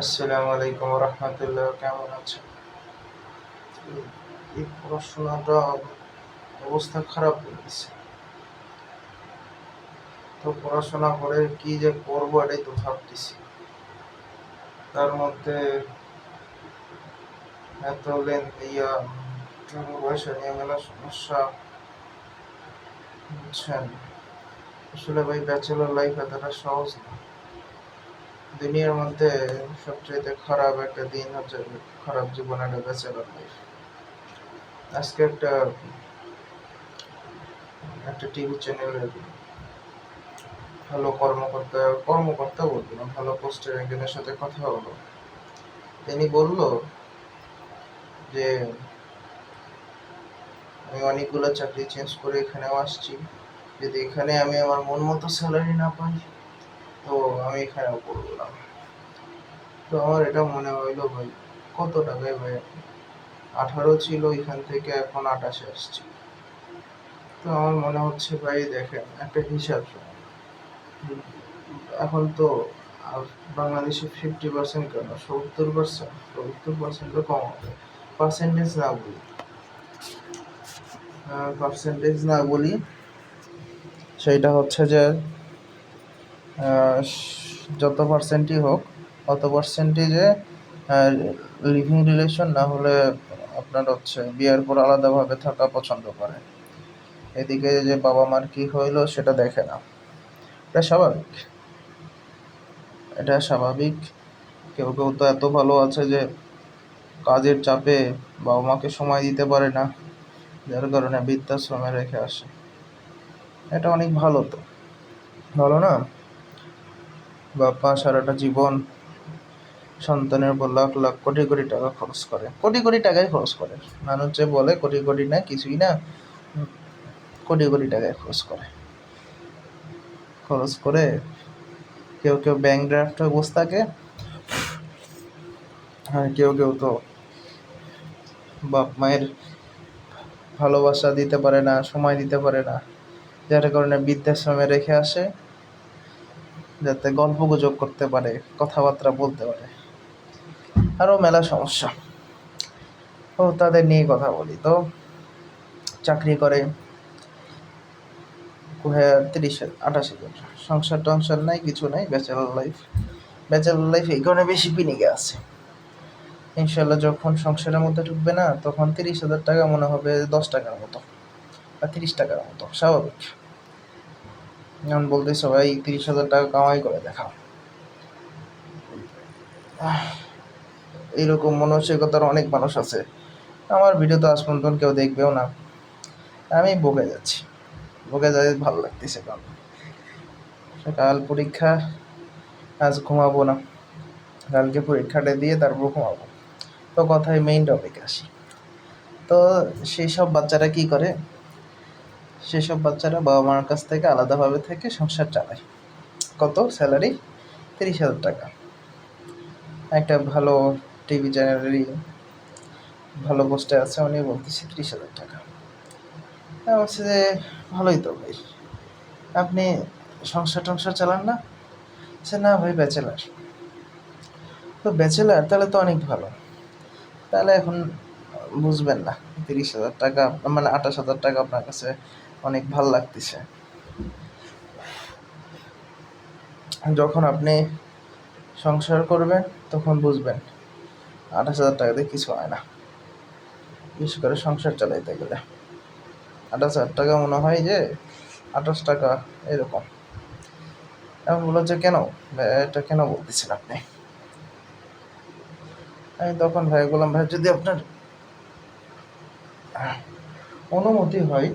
আসসালামু আলাইকুম রহমতুল্লাহ, কেমন আছেন? এই পড়াশোনাটা অবস্থা খারাপ হয়ে গেছে। তো পড়াশোনা করে কি যে করবো এটাই তো ভাবতেছি। তার মধ্যে এত টাকা পয়সা নিয়ে মেলা সমস্যা, বুঝছেন? আসলে ভাই, ব্যাচেলর লাইফ এতটা সহজ না। দুনিয়ার মধ্যে সবচেয়ে খারাপ একটা দিন হচ্ছে খারাপ জীবন, একটা ব্যাচেলর লাইফ। আজকে একটা একটা টিভি চ্যানেলের ভালো কর্মকর্তা বলবো না, ভালো পোস্টের একজনের সাথে কথা হলো। তিনি বলল যে আমি অনেকগুলো চাকরি চেঞ্জ করে এখানেও আসছি, যদি এখানে আমি আমার মন মতো স্যালারি না পাই তো আমি এখানেও করবো না। তো আমার এটা মনে হইলো, ভাই কত টাকায় ভাই, 18 ছিল এখান থেকে এখন 28 আসছি। তো আমার মনে হচ্ছে ভাই, দেখেন একটা হিসাব, এখন তো বাংলাদেশে 50% কেন, 70%, কম হবে। পার্সেন্টেজ না বলি, সেইটা হচ্ছে যে যত পার্সেন্টই হোক অত পার্সেন্টেজে লিভিং রিলেশন না হলে আপনার হচ্ছে বিয়ের পর আলাদাভাবে থাকা পছন্দ করে। এদিকে যে বাবা মার কি হইলো সেটা দেখে না। এটা স্বাভাবিক। কেউ কেউ তো এত ভালো আছে যে কাজের চাপে বাবা মাকে সময় দিতে পারে না, যার কারণে বৃদ্ধাশ্রমে রেখে আসে। এটা অনেক ভালো, তো ভালো না? বাবা সারাটা জীবন সন্তানের উপর লাখ লাখ কোটি কোটি টাকা খরচ করে, কোটি কোটি টাকাই খরচ করে। মানুষ যে বলে কোটি কোটি না, কিছুই না, কোটি কোটি টাকায় খরচ করে কেউ কেউ ব্যাংক ড্রাফট হয়ে বসে থাকে, আর কেউ কেউ তো বাপ মায়ের ভালোবাসা দিতে পারে না, সময় দিতে পারে না, যার কারণে বৃদ্ধাশ্রমে রেখে আসে, যাতে গল্প গুজব করতে পারে, কথাবার্তা বলতে পারে, আরও মেলা সমস্যা। তো তাদের নিয়ে কথা বলি। তো চাকরি করে 30-28 জন, সংসার টংসার নাই, কিছু নাই, ব্যাচেলর লাইফ এই কারণে বেশি পিনিকে আছে। ইনশাল্লাহ যখন সংসারের মধ্যে ঢুকবে না, তখন 30,000 টাকা মনে হবে 10 টাকার মতো বা 30 টাকার মতো, স্বাভাবিক। যেমন বলতে সবাই 30,000 টাকা কামাই করে দেখাও, এইরকম মানসিকতার অনেক মানুষ আছে। আমার ভিডিও তো আজ পর্যন্ত কেউ দেখবেও না, আমি বকে যাচ্ছি, বকে যাই, ভালো লাগতেছে। কারণ কাল পরীক্ষা, আজ ঘুমাবো না, কালকে পরীক্ষাটা দিয়ে তারপর ঘুমাবো। তো কথায় মেইন টপিকে আসি। তো সেই সব বাচ্চারা কি করে, সেসব বাচ্চারা বাবা মার কাছ থেকে আলাদাভাবে থেকে সংসার চালায়। কত স্যালারি? 30,000 টাকা। একটা ভালো টিভি চ্যানেলেরই ভালো পোস্টে আছে, উনি বলতেছে 30,000 টাকা। বলছে যে ভালোই তো ভাই, আপনি সংসার টংসার চালান না? সে না ভাই, ব্যাচেলার। তো ব্যাচেলার তাহলে তো অনেক ভালো। তাহলে এখন বুঝবেন না 30,000 টাকা মানে 28,000 টাকা আপনার কাছে অনেক ভাল লাগতেছে। যখন আপনি সংসার করবেন তখন বুঝবেন 28,000 টাকা দিয়ে কিছু হয় না, বিশেষ করে সংসার চালাইতে গেলে। 28,000 টাকা মনে হয় যে 28 টাকা, এরকম। এমন বললো যে কেন, এটা কেন বলতেছেন আপনি? আমি তখন ভাই বললাম, ভাই যদি আপনার অনুমতি হয়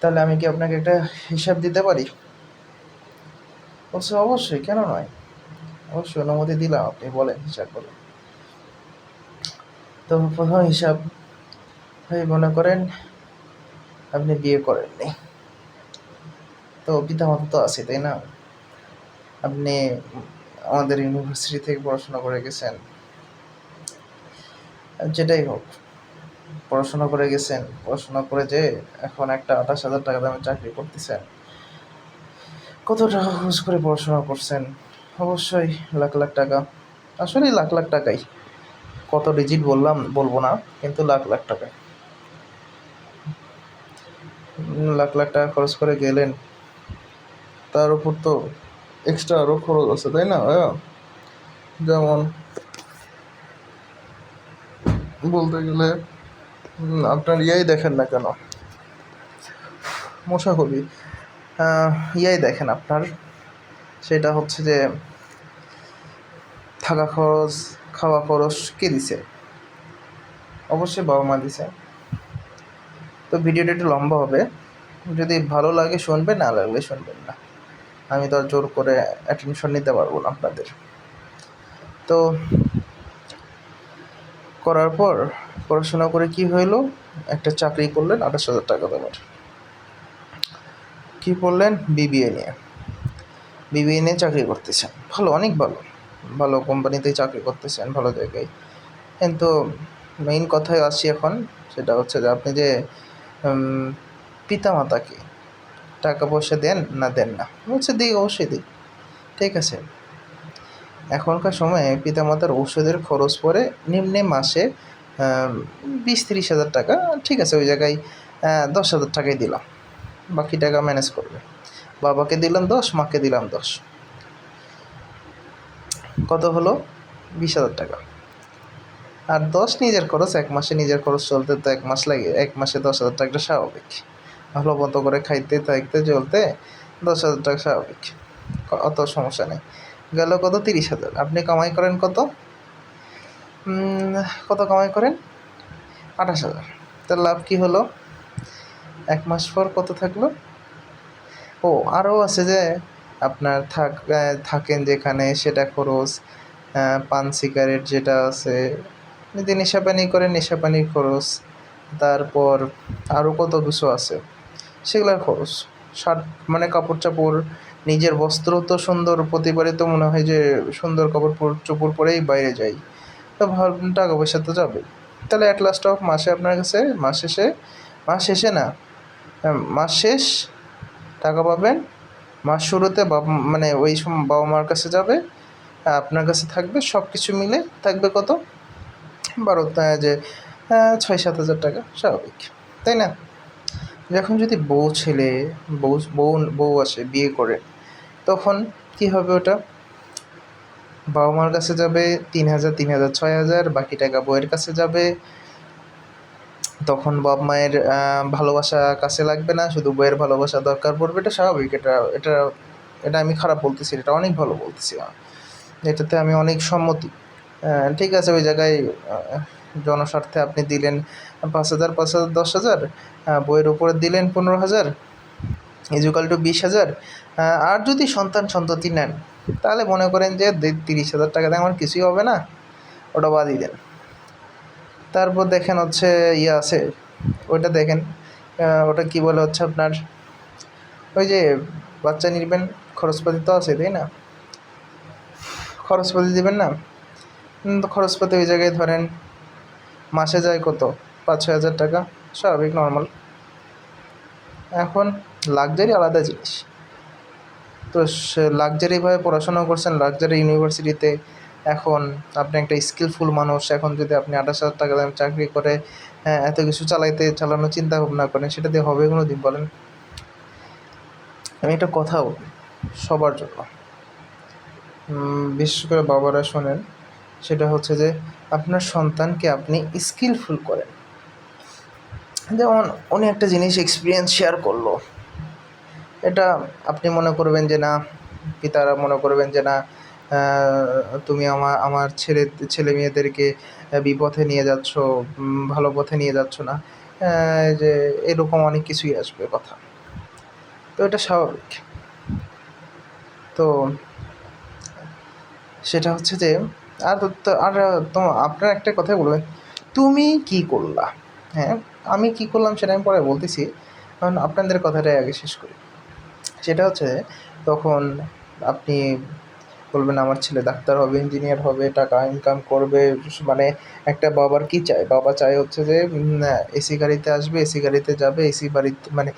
তাহলে আমি কি আপনাকে একটা হিসাব দিতে পারি? বলছে অবশ্যই, কেন নয়, অবশ্যই অনুমতি দিলাম, আপনি বলেন, হিসাব বলেন। তো প্রথম হিসাব, ভাই মনে করেন আপনি বিয়ে করেননি, তো পিতামাতা তো আছে, তাই না? আপনি আমাদের ইউনিভার্সিটি থেকে পড়াশোনা করে গেছেন, যেটাই হোক, পড়াশোনা করে যে এখন একটা 28,000 টাকা দামে চাকরি করতেছেন। কত টাকা খরচ করে পড়াশোনা করছেন, অবশ্যই লাখ লাখ টাকা, আসলেই লাখ লাখ টাকাই। কত ডিজিট বললাম বলবো না, কিন্তু লাখ লাখ টাকা। লাখ লাখ টাকা খরচ করে গেলেন, তার উপর তো এক্সট্রা আরও খরচ আছে, তাই না ভাইয়া? যেমন বলতে গেলে আপনার ইয়াই দেখেন না কেন, মশাকবি ইয়াই দেখেন আপনার, সেটা হচ্ছে যে থাকা খরচ, খাওয়া খরচ কে দিছে? অবশ্যই বাবা মা দিছে। তো ভিডিওটা একটু লম্বা হবে, যদি ভালো লাগে শুনবেন, না লাগলে শুনবেন না। আমি তো আর জোর করে অ্যাটেনশন নিতে পারবো না আপনাদের। তো করার পর পড়াশোনা করে কি হইলো, একটা চাকরি করলেন 28,000 টাকা দেওয়ার। কী করলেন? বিবিএ নিয়ে চাকরি করতেছেন, ভালো, অনেক ভালো, ভালো কোম্পানিতেই চাকরি করতেছেন, ভালো জায়গায়। কিন্তু মেইন কথায় আসি এখন, সেটা হচ্ছে যে আপনি যে পিতামাতাকে টাকা পয়সা দেন না দেন না? বলছে দিই, অবশ্যই দিই। ঠিক আছে, এখনকার সময়ে পিতামাতার ওষুধের খরচ পড়ে নিম্নে মাসে 20-30 হাজার টাকা। ঠিক আছে, ওই জায়গায় 10,000 টাকাই দিলাম, বাকি টাকা ম্যানেজ করবে। বাবাকে দিলাম 10, মাকে দিলাম 10, কত হলো? 20,000 টাকা। আর 10 নিজের খরচ, 1 মাসে নিজের খরচ চলতে তো 1 মাস লাগে, 1 মাসে 10,000 টাকাটা স্বাভাবিক। ভালো মতো করে খাইতে থাকতে চলতে 10,000 টাকা স্বাভাবিক, অত সমস্যা নেই। গেল কত? 30,000। আপনি কামাই করেন কত? কত কামাই করেন? 28,000। তার লাভ কী হলো? 1 মাস পর কত থাকলো? ও আরও আছে যে আপনার থাকেন যেখানে সেটা খরচ, পান সিগারেট যেটা আছে, যদি নেশাপানি করেন নেশাপানির খরচ, তারপর আরও কত কিছু আছে সেগুলোর খরচ, শার্ট মানে কাপড় চাপড়, নিজের বস্ত্র তো সুন্দর, প্রতিবারই তো মনে হয় যে সুন্দর কাপড় চোপড় পরেই বাইরে যাই, তো ভালো টাকা পয়সা তো যাবে। তাহলে অ্যাট লাস্ট অফ মাসে আপনার কাছে মাস শেষে না, মাস শেষ টাকা পাবেন, মাস শুরুতে মানে ওই সময় বাবা মার কাছে যাবে, আপনার কাছে থাকবে, সব কিছু মিলে থাকবে কত? 6-7 হাজার টাকা, স্বাভাবিক, তাই না? যখন যদি বউ আসে বিয়ে করে, তখন কি হবে? ওটা বাবা মার কাছে যাবে 3,000, 6,000, বাকি টাকা বউয়ের কাছে যাবে। তখন বাবা মায়ের ভালোবাসা কাছে লাগবে না, শুধু বইয়ের ভালোবাসা দরকার পড়বে। এটা স্বাভাবিক, এটা আমি খারাপ বলতেছি, এটা অনেক ভালো বলতেছি, এটাতে আমি অনেক সম্মতি। ঠিক আছে, ওই জায়গায় জনস্বার্থে আপনি দিলেন 5,000, 5,000, 10,000, বইয়ের উপরে দিলেন 15,000, ইজুকাল টু 20,000। আর যদি সন্ততি নেন, তাহলে মনে করেন যে 30,000 টাকাতে আমার কিছুই হবে না, ওটা বাদই দেন। তারপর দেখেন হচ্ছে আছে, ওইটা দেখেন, ওটা কি বলে হচ্ছে আপনার, ওই যে বাচ্চা নিবেন, খরচপাতি তো আছে, তাই না? খরচপাতি দেবেন না, তো খরচপাতি ওই জায়গায় ধরেন মাসে যায় কত? 5-6 হাজার টাকা, স্বাভাবিক, নর্মাল। এখন লাক্সারি আলাদা জিনিস, তো সে লাক্সারিভাবে পড়াশোনা করছেন, লাক্সারি ইউনিভার্সিটিতে। এখন আপনি একটা স্কিলফুল মানুষ, এখন যদি আপনি 28,000 টাকা দাম চাকরি করে এত কিছু চালানোর চিন্তা ভাবনা করেন, সেটা দিয়ে হবে কোনো দিন বলেন? আমি একটা কথা বলি সবার জন্য, বিশেষ করে বাবারা শোনেন, সেটা হচ্ছে যে আপনার সন্তানকে আপনি স্কিলফুল করেন। যেমন উনি একটা জিনিস এক্সপিরিয়েন্স শেয়ার করলো, এটা আপনি মনে করবেন যে না, পিতারা মনে করবেন যে না, তুমি আমার ছেলে মেয়েদেরকে বিপথে নিয়ে যাচ্ছ, ভালো পথে নিয়ে যাচ্ছ না, যে এরকম অনেক কিছুই আসবে কথা, তো এটা স্বাভাবিক। তো সেটা হচ্ছে যে আর আপনার একটা কথাই বলবেন, তুমি কি করলা? হ্যাঁ, আমি কি করলাম সেটা আমি পরে বলতেছি, কারণ আপনাদের কথাটাই আগে শেষ করি। সেটা হচ্ছে তখন আপনি বলবেন আমার ছেলে ডাক্তার হবে, ইঞ্জিনিয়ার হবে, টাকা ইনকাম করবে। মানে একটা বাবার কী চায়? বাবা চায় হচ্ছে যে এসি গাড়িতে আসবে, এসি গাড়িতে যাবে, এসি বাড়িতে, মানে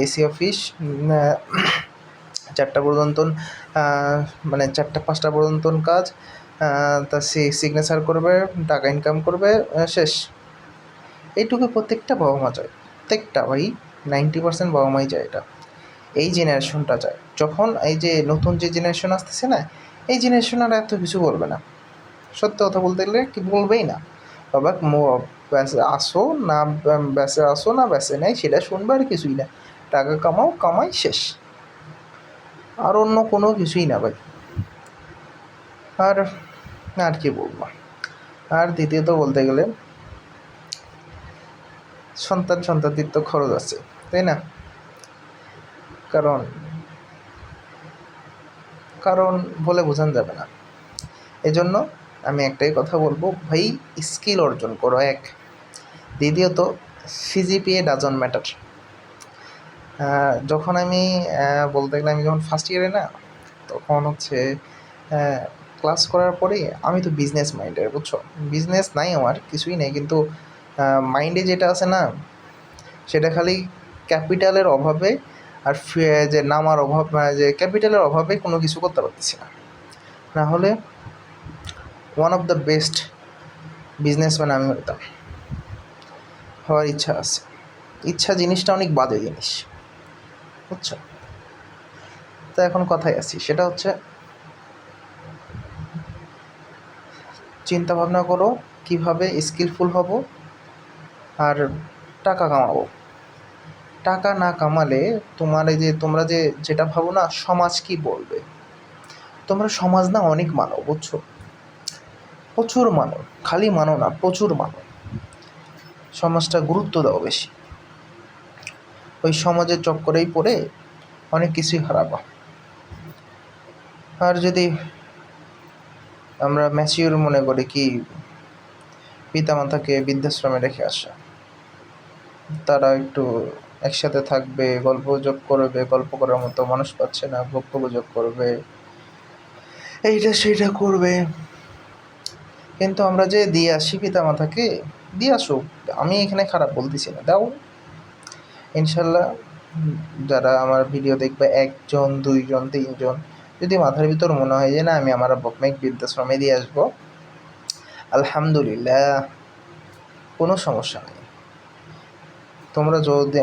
এসি অফিস, 4টা পর্যন্ত মানে 4টা 5টা পর্যন্ত কাজ, তা সিগনেচার করবে, টাকা ইনকাম করবে, শেষ। এইটুকু প্রত্যেকটা বাবা মা চায়, প্রত্যেকটা ভাই 90% বাবা মাই চায় এটা, এই জেনারেশনটা চায়। যখন এই যে নতুন যে জেনারেশন আসতেছে না, এই জেনারেশন আর এত কিছু বলবে না, সত্য কথা বলতে গেলে কি বলবেই না। বাবা ব্যাসে আসো না, ব্যাসে আসো না ব্যাসে নেই, সেটা শুনবে আর কিছুই না। টাকা কামাও, কামাই, শেষ। আর অন্য কোনো কিছুই না ভাই। আর আর কি বলবো। আর দ্বিতীয়ত বলতে গেলে সন্তানটির তো খরচ আছে, তাই না? কারণ কারণ বলে বোঝানো যাবে না। এজন্য আমি একটাই কথা বলবো, ভাই স্কিল অর্জন করো, এক। দ্বিতীয়ত সিজিপিএ ডাজন্ট ম্যাটার। যখন আমি বলতে গেলে আমি যখন ফার্স্ট ইয়ারে না, তখন হচ্ছে ক্লাস করার পরে আমি তো বিজনেস মাইন্ডের, বুঝছো? বিজনেস নাই, আমার কিছুই নেই, কিন্তু মাইন্ডে যেটা আছে না, সেটা খালি ক্যাপিটালের অভাবে আর যে নামার অভাব, যে ক্যাপিটালের অভাবে কোনো কিছু করতে পারতেছি না। না হলে one of the best businessman আমি হতাম, হওয়ার ইচ্ছা আছে। ইচ্ছা জিনিসটা অনেক বাজে জিনিস, বুঝছো? তো এখন কথায় আছি, সেটা হচ্ছে চিন্তা ভাবনা করো কীভাবে স্কিলফুল হব আর টাকা কামাবো। টাকা না কামালে তোমার এই যে তোমরা যে যেটা ভাবো না সমাজ কি বলবে, তোমরা সমাজ না অনেক মানো, বুঝছো? প্রচুর মানো, খালি মানো না, প্রচুর মানো। সমাজটা গুরুত্ব দাও বেশি, ওই সমাজের চক্করেই পড়ে অনেক কিছুই হারাবো। আর যদি আমরা ম্যাচিওর মনে করি কি পিতামাতাকে বৃদ্ধাশ্রমে রেখে আসা, তারা একটু একসাথে থাকবে, গল্পগুজব করবে, গল্প করার মতো মানুষ পাচ্ছে না, গল্পগুজব করবে, এইটা সেইটা করবে। কিন্তু আমরা যে দিয়ে আসি পিতামাতাকে, দিয়ে আসো, আমি এখানে খারাপ বলতেছি না, দাও ইনশাল্লাহ। যারা আমার ভিডিও দেখবে 1 জন 2 জন 3 জন, যদি মাথার ভিতর মনে হয় যে না আমি আমার আব্বাকে বৃদ্ধাশ্রমে দিয়ে আসবো, আলহামদুলিল্লাহ, কোনো সমস্যা নেই। তোমরা যদি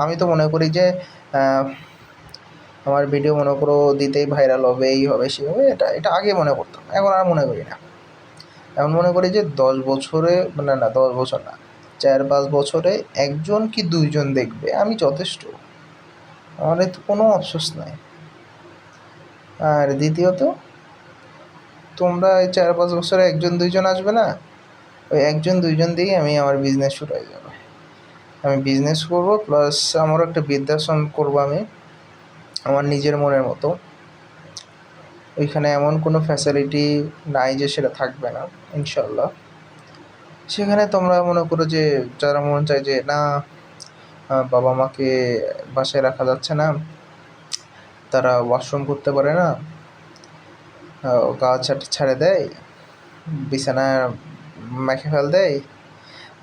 আমি তো মনে করি যে আমার ভিডিও মনে করো দিতেই ভাইরাল হবে, এই হবে সেই হবে, এটা এটা আগে মনে করতাম, এখন আর মনে করি না। এখন মনে করি যে 10 বছরে, মানে না 10 বছর না, 4-5 বছরে 1 জন কি 2 জন দেখবে, আমি যথেষ্ট, আমার তো কোনো আফসোস নাই। আর দ্বিতীয়ত, তোমরা এই 4-5 বছরে 1-2 জন আসবে না, ওই 1-2 জন দিয়েই আমি আমার বিজনেস শুরু হয়ে যাবে। আমি বিজনেস করবো, প্লাস আমারও একটা বৃদ্ধাশ্রম করবো আমি আমার নিজের মনের মতো। ওইখানে এমন কোনো ফ্যাসিলিটি নাই যে সেটা থাকবে না, ইনশাল্লাহ। সেখানে তোমরা মনে করো যে যারা মন চায় যে না বাবা মাকে বাসায় রাখা যাচ্ছে না, তারা ওয়াশরুম করতে পারে না, গা ছেড়ে দেয়, বিছানায় মেখে ফেল দেয়,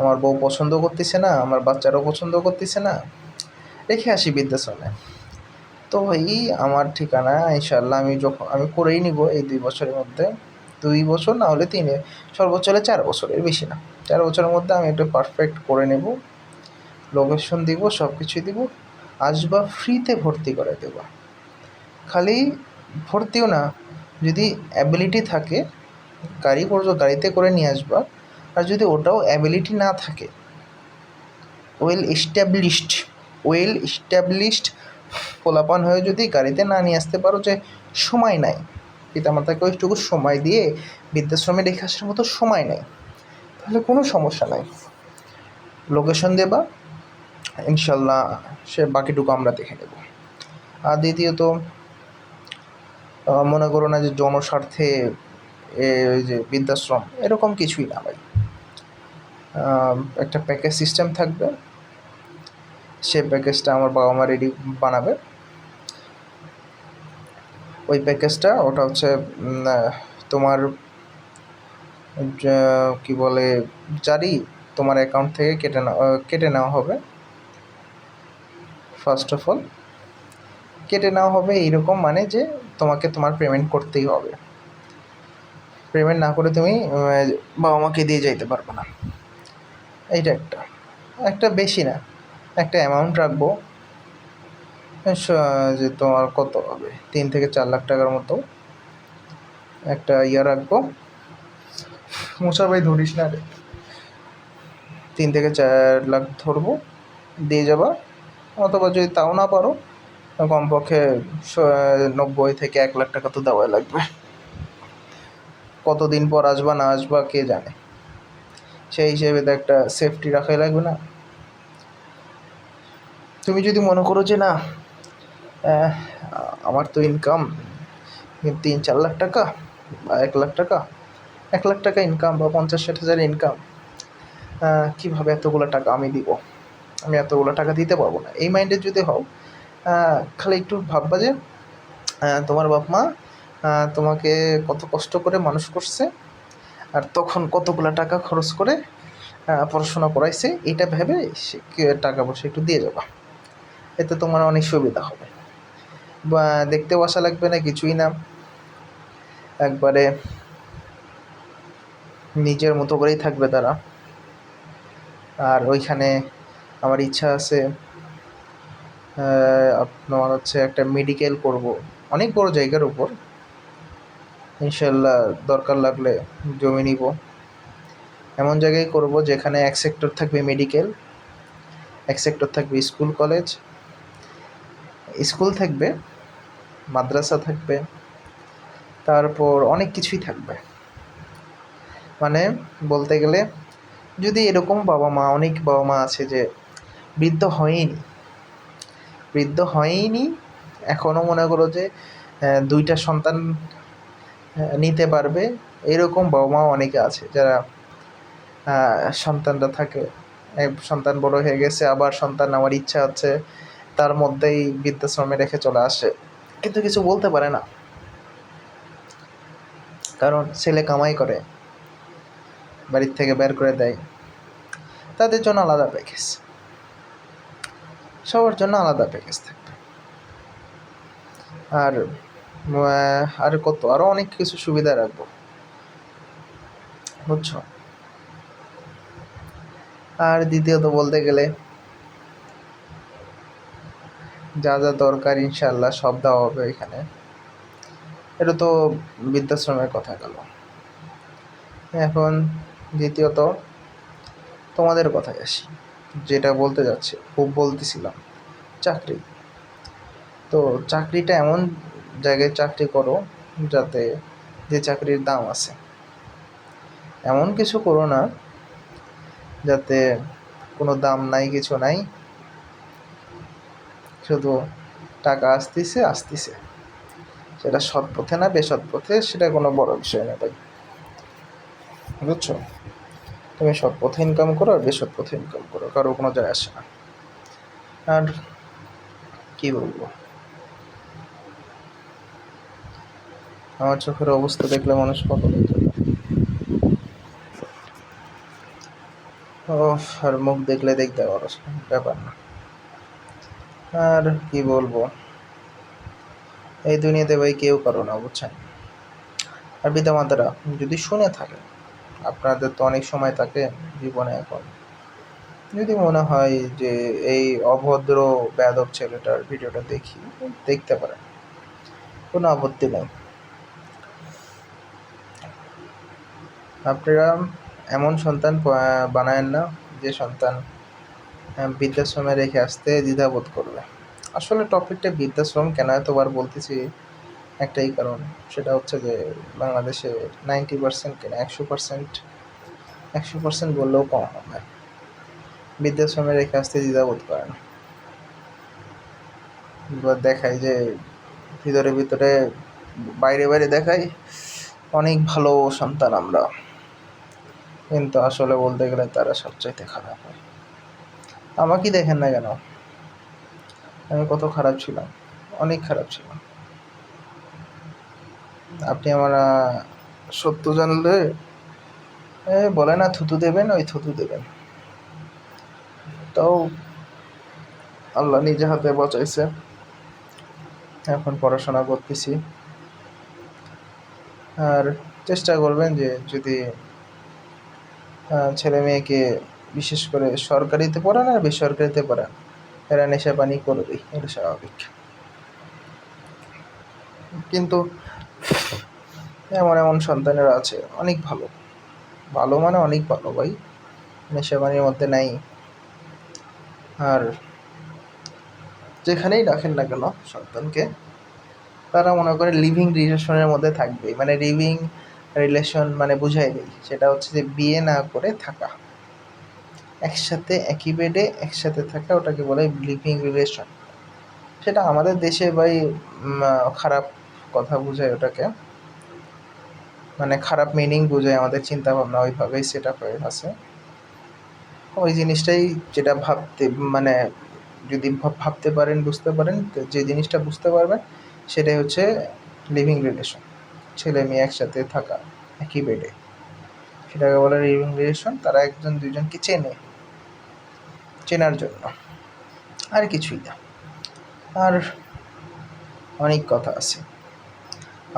আমার বউ পছন্দ করতেছে না, আমার বাচ্চারাও পছন্দ করতেছে না, রেখে আসি বৃদ্ধাশ্রমে। তো এই আমার ঠিকানা ইনশাল্লাহ আমি করেই নিব এই 2 বছরের মধ্যে। 2 বছর না হলে 3, সর্বোচ্চ হলে 4 বছর, এর বেশি না। 4 বছরের মধ্যে আমি একটু পারফেক্ট করে নেব, লোকেশন দিব, সব কিছুই দিব, আসবা ফ্রিতে ভর্তি করে দেব। খালি ভর্তিও না, যদি অ্যাবিলিটি থাকে গাড়িতে করে নিয়ে আসবা। আর যদি ওটাও অ্যাবিলিটি না থাকে, ওয়েল এস্টাবলিশড পোলাপান হয়ে যদি গাড়িতে না নিয়ে আসতে পারো, যে সময় নাই, পিতামাতাকে ওইটুকু সময় দিয়ে বৃদ্ধাশ্রমে রেখে আসার মতো সময় নেই, তাহলে কোনো সমস্যা নাই, লোকেশন দেবা, ইনশাল্লাহ সে বাকিটুকু আমরা দেখে নেব। আর দ্বিতীয়ত, মনে করো না যে জনস্বার্থে ওই যে বৃদ্ধাশ্রম, এরকম কিছুই না ভাই। একটা প্যাকেজ সিস্টেম থাকবে, সে প্যাকেজটা আমার বাবা মা বানাবে। ওই প্যাকেজটা ওটা হচ্ছে তোমার কি বলে, জারি তোমার অ্যাকাউন্ট থেকে কেটে নেওয়া হবে। ফার্স্ট অফ অল কেটে নেওয়া হবে এইরকম, মানে যে তোমাকে তোমার পেমেন্ট করতেই হবে, পেমেন্ট না করে তুমি বাবা মাকে দিয়ে যাইতে পারবে না। এইটা একটা একটা বেশি না, একটা অ্যামাউন্ট রাখবো যে তোমার কত হবে 3 থেকে 4 লাখ টাকার মতো একটা রাখবো। মোছা ভাই ধরিস না রে, 3 থেকে 4 লাখ ধরবো, দিয়ে যাবা। অথবা যদি তাও না পারো, কমপক্ষে 90 থেকে 1 লাখ টাকা তো দেওয়াই লাগবে। কতদিন পর আসবা না আসবা কে জানে, সেই হিসেবে তো একটা সেফটি রাখাই লাগবে না। তুমি যদি মনে করো যে না আমার তো ইনকাম 3-4 লাখ টাকা বা 1 লাখ টাকা, 1 লাখ টাকা ইনকাম বা 50-60 হাজার ইনকাম, কীভাবে এতগুলো টাকা আমি দিব, আমি এতগুলো টাকা দিতে পারবো না, এই মাইন্ডে যদি হও, খালি একটু ভাববা যে তোমার বাপ মা তোমাকে কত কষ্ট করে মানুষ করছে, আর তখন কতগুলো টাকা খরচ করে পড়াশোনা করাইছে, এটা ভেবে টাকা পয়সা একটু দিয়ে যাবা, এতে তোমার অনেক সুবিধা হবে। বা দেখতে বসা লাগবে না, কিছুই না, একবারে নিজের মতো করেই থাকবে তারা। আর ওইখানে আমার ইচ্ছা আছে আপনার হচ্ছে একটা মেডিকেল করব, অনেক বড় জায়গার উপর, ইনশাল্লাহ দরকার লাগলে জমি নিব, এমন জায়গায় করব যেখানে এক সেক্টর থাকবে মেডিকেল, এক সেক্টর থাকবে স্কুল কলেজ, স্কুল থাকবে, মাদ্রাসা থাকবে, তারপর অনেক কিছুই থাকবে। মানে বলতে গেলে যদি এরকম অনেক বাবা মা আছে যে বৃদ্ধ হয়নি এখনও মনে করো যে 2টা সন্তান নিতে পারবে, এরকম বাবা মা অনেকে আছে যারা সন্তানরা থাকে, সন্তান বড় হয়ে গেছে, আবার সন্তান আমার ইচ্ছা আছে, তার মধ্যেই বৃদ্ধাশ্রমে রেখে চলে আসে, কিন্তু কিছু বলতে পারে না, কারণ ছেলে কামাই করে, বাড়ির থেকে বের করে দেয়। তাদের জন্য আলাদা প্যাকেজ, সবার জন্য আলাদা প্যাকেজ থাকবে। আর আরও অনেক কিছু সুবিধা রাখবো, বুঝছো। আর দ্বিতীয়ত বলতে গেলে যা যা দরকার ইনশাল্লাহ সব দেওয়া হবে এখানে। এটা তো বৃদ্ধাশ্রমের কথা গেল। এখন দ্বিতীয়ত তোমাদের কথায় আসি, যেটা বলতে যাচ্ছি বলতেছিলাম চাকরি। তো চাকরিটা এমন জায়গায় চাকরি করো যাতে যে চাকরির দাম আছে, এমন কিছু করো না যাতে কোনো দাম নাই, কিছু নাই, শুধু টাকা আসতেছে, সেটা সৎ পথে না বেসৎ পথে সেটা কোনো বড় বিষয় না ভাই, বুঝছো। তুমি সৎ পথে ইনকাম করো আর বেসৎ পথে ইনকাম করো, কারো কোনো যায় আসে না। আর কি বলবো, আমার চোখের অবস্থা দেখলে মানুষ পাগল হয়ে যাবে। আর মুখ দেখলে দেখতে পারো, ব্যাপার না। আর কি বলবো, এই দুনিয়াতে ভাই কেউ কারো না, বুঝছেন। আর পিতামাতারা যদি শুনে থাকে, আপনাদের তো অনেক সময় থাকে জীবনে, এখন যদি মনে হয় যে এই অভদ্র বেয়াদব ছেলেটার ভিডিওটা দেখতে পারেন, কোনো আপত্তি নেই। আপনারা এমন সন্তান বানায়েন না যে সন্তান বৃদ্ধাশ্রমে রেখে আসতে দ্বিধাবোধ করবে। আসলে টপিকটা বৃদ্ধাশ্রম কেন এতবার বলতেছি, একটাই কারণ, সেটা হচ্ছে যে বাংলাদেশে 90% কেন 100% বললেও কম হবে, বৃদ্ধাশ্রমে রেখে আসতে দ্বিধাবোধ করে না। দেখায় যে ভিতরে বাইরে দেখায় অনেক ভালো সন্তান আমরা, কিন্তু আসলে বলতে গেলে তারা সবচাইতে খারাপ হয়। আমাকেই দেখেন না কেন, আমি কত খারাপ ছিলাম, অনেক খারাপ ছিলাম। আপনি আমার সত্য জানলে বলে না থুতু দেবেন, ওই থুতু দেবেন। তাও আল্লাহ নিজে হাতে বাঁচাইছে, এখন পড়াশোনা করতেছি। আর চেষ্টা করবেন যে যদি ছেলে মেয়েকে বিশেষ করে সরকারিতে পড়ান আর বেসরকারিতে পড়ান, এরা নেশা পানি করবেই, এটা স্বাভাবিক। কিন্তু এমন এমন সন্তানেরা আছে অনেক ভালো, ভালো মানে অনেক ভালো ভাই, নেশা পানির মধ্যে নাই। আর যেখানেই রাখেন না কেন সন্তানকে, তারা মনে করে লিভিং রিলেশনের মধ্যে থাকবে। মানে লিভিং রিলেশন মানে বুঝাই দেই, সেটা হচ্ছে যে বিয়ে না করে থাকা, একসাথে একই বেডে একসাথে থাকা, ওটাকে বলে লিভিং রিলেশন। সেটা আমাদের দেশে ভাই খারাপ কথা বুঝায় ওটাকে, মানে খারাপ মিনিং বুঝায়, আমাদের চিন্তা ভাবনা ওইভাবেই সেট আপ হয়ে আছে। ওই জিনিসটাই যেটা ভাবতে মানে যদি ভাবতে পারেন, বুঝতে পারেন, তো যে জিনিসটা বুঝতে পারবেন সেটাই হচ্ছে লিভিং রিলেশন, ছেলে মেয়ে একসাথে থাকা একই বেডে, সেটাকে বলে লিভিং রিলেশন। তারা একজন দুইজনকে চেনার জন্য, আর কিছুই না। আর অনেক কথা আছে।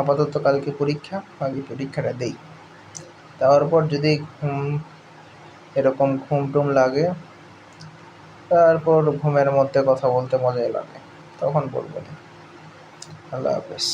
আপাতত কালকে পরীক্ষা, আগে পরীক্ষাটা দেই, দেওয়ার পর যদি এরকম ঘুম টুম লাগে, তারপর ঘুমের মধ্যে কথা বলতে মজাই লাগে, তখন বলবো। আল্লাহ হাফেজ।